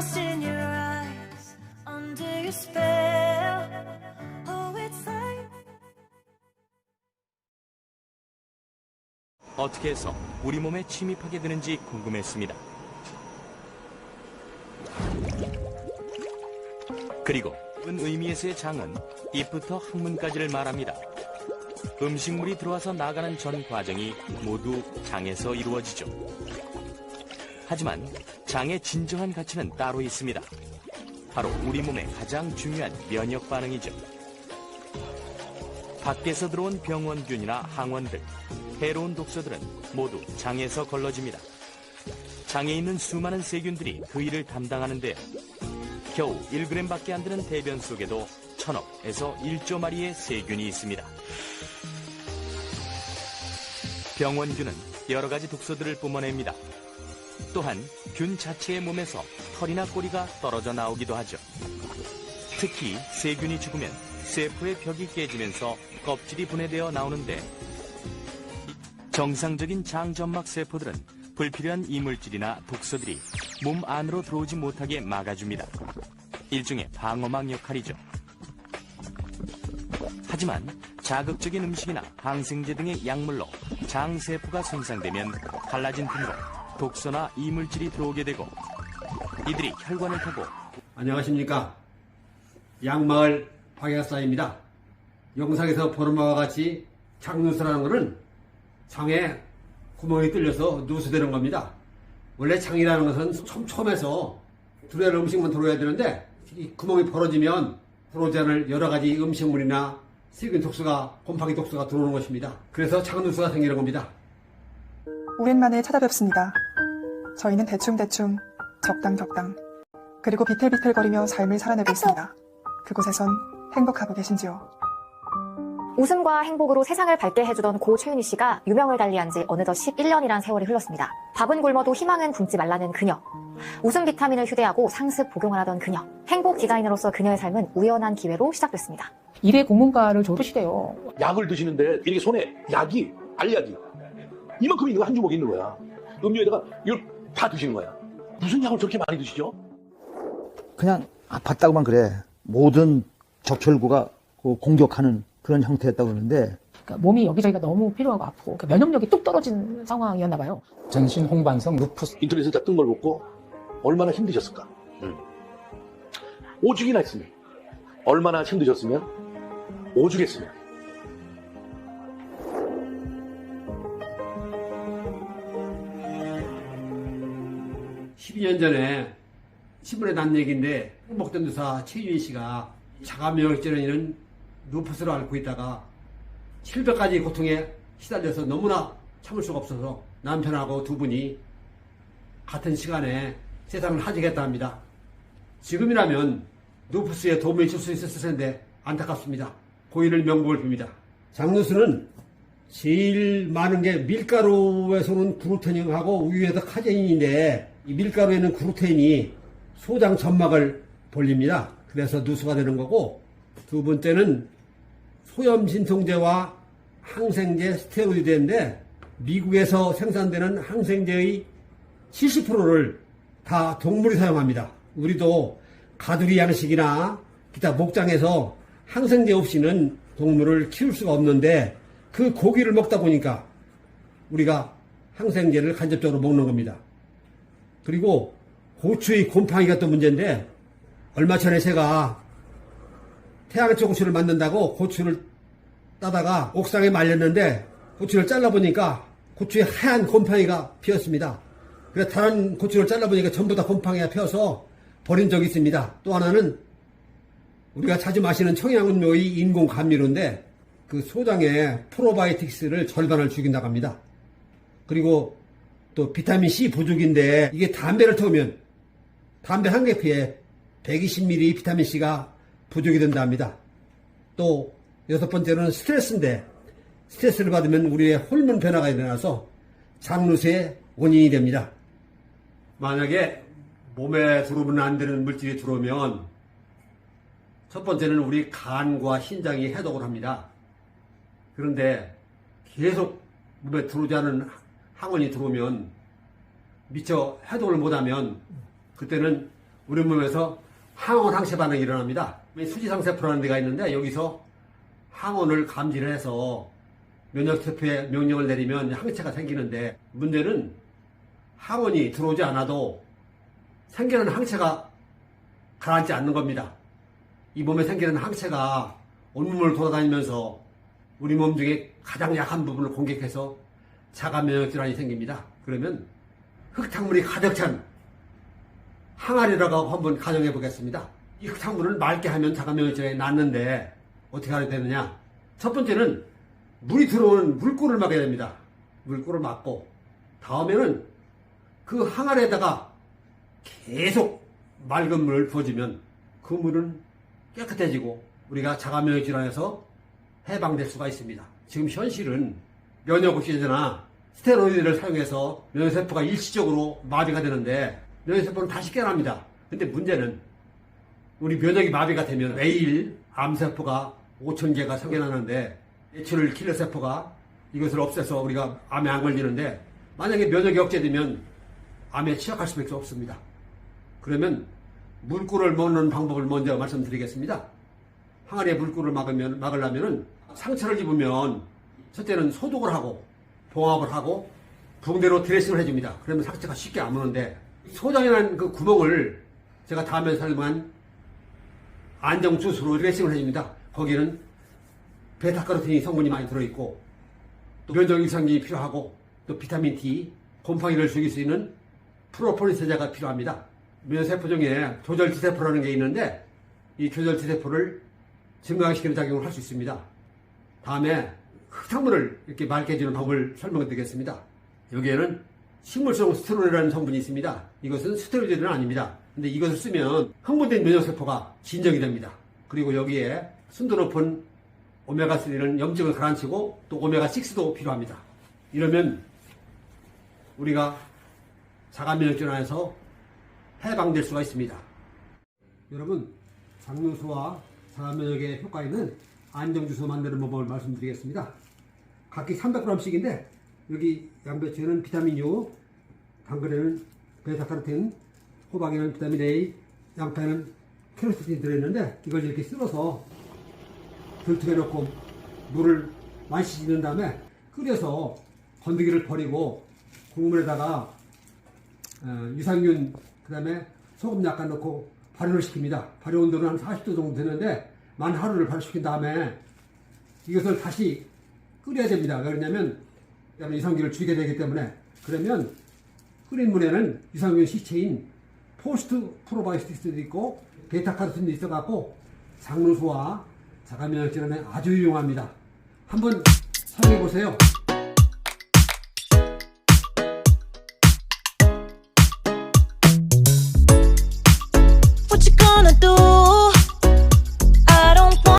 lost in your eyes, under your spell. Oh, it's like 어떻게 해서 우리 몸에 침입하게 되는지 궁금했습니다. 그리고 은 의미에서의 장은 입부터 학문까지를 말합니다. 음식물이 들어와서 나가는 전 과정이 모두 장에서 이루어지죠. 하지만 장의 진정한 가치는 따로 있습니다. 바로 우리 몸의 가장 중요한 면역 반응이죠. 밖에서 들어온 병원균이나 항원들, 해로운 독소들은 모두 장에서 걸러집니다. 장에 있는 수많은 세균들이 그 일을 담당하는데요. 겨우 1g밖에 안 되는 대변 속에도 1000억에서 1조 마리의 세균이 있습니다. 병원균은 여러 가지 독소들을 뿜어냅니다. 또한 균 자체의 몸에서 털이나 꼬리가 떨어져 나오기도 하죠. 특히 세균이 죽으면 세포의 벽이 깨지면서 껍질이 분해되어 나오는데 정상적인 장점막 세포들은 불필요한 이물질이나 독소들이 몸 안으로 들어오지 못하게 막아줍니다. 일종의 방어막 역할이죠. 하지만 자극적인 음식이나 항생제 등의 약물로 장세포가 손상되면 갈라진 틈으로 독소나 이물질이 들어오게 되고 이들이 혈관을 타고 안녕하십니까. 양마을 박약사입니다. 영상에서 보는 바와 같이 장누수라는 것은 장에 구멍이 뚫려서 누수되는 겁니다. 원래 장이라는 것은 촘촘해서 들어야 할 음식만 들어야 되는데 이 구멍이 벌어지면 들어오지 않을 여러 가지 음식물이나 세균 독소가, 곰팡이 독소가 들어오는 것입니다. 그래서 장누수가 생기는 겁니다. 오랜만에 찾아뵙습니다. 저희는 대충대충, 적당적당, 그리고 비틀비틀거리며 삶을 살아내고 있습니다. 그곳에선 행복하고 계신지요? 웃음과 행복으로 세상을 밝게 해주던 고 최윤희 씨가 유명을 달리한 지 어느덧 11년이란 세월이 흘렀습니다. 밥은 굶어도 희망은 굶지 말라는 그녀. 웃음 비타민을 휴대하고 상습 복용을 하던 그녀. 행복 디자이너로서 그녀의 삶은 우연한 기회로 시작됐습니다. 일회 국문과를 졸업하시대요. 약을 드시는데 이렇게 손에 약이, 알약이 이만큼 있는 거 한 주먹 있는 거야. 음료에다가 이걸 다 드시는 거야. 무슨 약을 저렇게 많이 드시죠? 그냥 아팠다고만 그래. 모든 적혈구가 공격하는 그런 형태였다고 그러는데 그러니까 몸이 여기저기가 너무 필요하고 아프고 그러니까 면역력이 뚝 떨어진 상황이었나 봐요. 전신 홍반성 루푸스. 인터넷에 다 뜬 걸 보고 얼마나 힘드셨을까. 오죽이나 했으면, 얼마나 힘드셨으면 오죽했으면. (12년) 전에 신문에 난 얘기인데 행복전도사 최윤희 씨가 자가면역질환인 루푸스를 앓고 있다가 700가지 고통에 시달려서 너무나 참을 수가 없어서 남편하고 두 분이 같은 시간에 세상을 하직했다 합니다. 지금이라면 루푸스에 도움을 줄 수 있었을 텐데 안타깝습니다. 고인을 명복을 빕니다. 장누수는 제일 많은 게 밀가루에서는 글루테닌하고 우유에서 카제인인데 이 밀가루에는 글루테인이 소장 점막을 벌립니다. 그래서 누수가 되는 거고, 두 번째는 소염 진통제와 항생제 스테로이드인데 미국에서 생산되는 항생제의 70%를 다 동물이 사용합니다. 우리도 가두리 양식이나 기타 목장에서 항생제 없이는 동물을 키울 수가 없는데 그 고기를 먹다 보니까 우리가 항생제를 간접적으로 먹는 겁니다. 그리고 고추의 곰팡이가 또 문제인데 얼마 전에 제가 태양초 고추를 만든다고 고추를 따다가 옥상에 말렸는데 고추를 잘라보니까 고추에 하얀 곰팡이가 피었습니다. 그래서 다른 고추를 잘라보니까 전부 다 곰팡이가 피어서 버린 적이 있습니다. 또 하나는 우리가 자주 마시는 청양음료의 인공 감미료인데 그 소장에 프로바이오틱스를 절반을 죽인다고 합니다. 그리고 또 비타민C 부족인데 이게 담배를 태우면 담배 한 개 피에 120ml 비타민C가 부족이 된다 합니다. 또 여섯 번째로는 스트레스인데 스트레스를 받으면 우리의 호르몬 변화가 일어나서 장누수의 원인이 됩니다. 만약에 몸에 들어오면 안 되는 물질이 들어오면 첫 번째는 우리 간과 신장이 해독을 합니다. 그런데 계속 몸에 들어오지 않은 항원이 들어오면 미처 해독을 못하면 그때는 우리 몸에서 항원 항체 반응이 일어납니다. 수지상세포라는 데가 있는데 여기서 항원을 감지를 해서 면역세포에 명령을 내리면 항체가 생기는데 문제는 항원이 들어오지 않아도 생기는 항체가 가라앉지 않는 겁니다. 이 몸에 생기는 항체가 온몸을 돌아다니면서 우리 몸 중에 가장 약한 부분을 공격해서 자가 면역 질환이 생깁니다. 그러면 흙탕물이 가득 찬 항아리라고 한번 가정해 보겠습니다. 이 흙탕물을 맑게 하면 자가 면역 질환이 낫는데 어떻게 하야 되느냐? 첫 번째는 물이 들어오는 물꼬를 막아야 됩니다. 물꼬를 막고 다음에는 그 항아리에다가 계속 맑은 물을 부어주면 그 물은 깨끗해지고 우리가 자가 면역 질환에서 해방될 수가 있습니다. 지금 현실은 면역 억제제나 스테로이드를 사용해서 면역세포가 일시적으로 마비가 되는데 면역세포는 다시 깨어납니다. 근데 문제는 우리 면역이 마비가 되면 매일 암세포가 5,000개가 생겨나는데 뇌출을 킬러세포가 이것을 없애서 우리가 암에 안 걸리는데 만약에 면역이 억제되면 암에 취약할 수밖에 없습니다. 그러면 물꿀을 먹는 방법을 먼저 말씀드리겠습니다. 항아리에 물꿀을 막으려면 상처를 입으면 첫째는 소독을 하고 봉합을 하고 붕대로 드레싱을 해줍니다. 그러면 상처가 쉽게 안 오는데 소장이 난 그 구멍을 제가 다음에 설명한 안정주스로 드레싱을 해줍니다. 거기는 베타카로틴 성분이 많이 들어있고 또 면역유산균이 필요하고 또 비타민 D, 곰팡이를 죽일 수 있는 프로폴리세제가 필요합니다. 면세포 중에 조절지세포라는 게 있는데 이 조절지세포를 증강시키는 작용을 할 수 있습니다. 다음에 흙탕물을 이렇게 맑게 해주는 방법을 설명해 드리겠습니다. 여기에는 식물성 스테로이드라는 성분이 있습니다. 이것은 스테로이드는 아닙니다. 근데 이것을 쓰면 흥분된 면역세포가 진정이 됩니다. 그리고 여기에 순도 높은 오메가3는 염증을 가라앉히고 또 오메가6도 필요합니다. 이러면 우리가 자가면역질환에서 해방될 수가 있습니다. 여러분, 장누수와 자가면역에 효과 있는 안정주스 만드는 방법을 말씀드리겠습니다. 각기 300g씩인데 여기 양배추에는 비타민 U, 당근에는 베타카로틴, 호박에는 비타민 A, 양파에는 캐로틴이 들어있는데 이걸 이렇게 쓸어서 들통에 넣고 물을 많이 씻는 다음에 끓여서 건더기를 버리고 국물에다가 유산균 그 다음에 소금 약간 넣고 발효를 시킵니다. 발효 온도는 한 40도 정도 되는데 만 하루를 발효시킨 다음에 이것을 다시 끓여야 됩니다. 왜 그러냐면 유산균을 죽이게 되기 때문에. 그러면 끓인 물에는 유산균 시체인 포스트 프로바이오틱스도 있고 베타카로틴도 있어갖고 장누수와 자가면역 질환에 아주 유용합니다. 한번 사용해 보세요.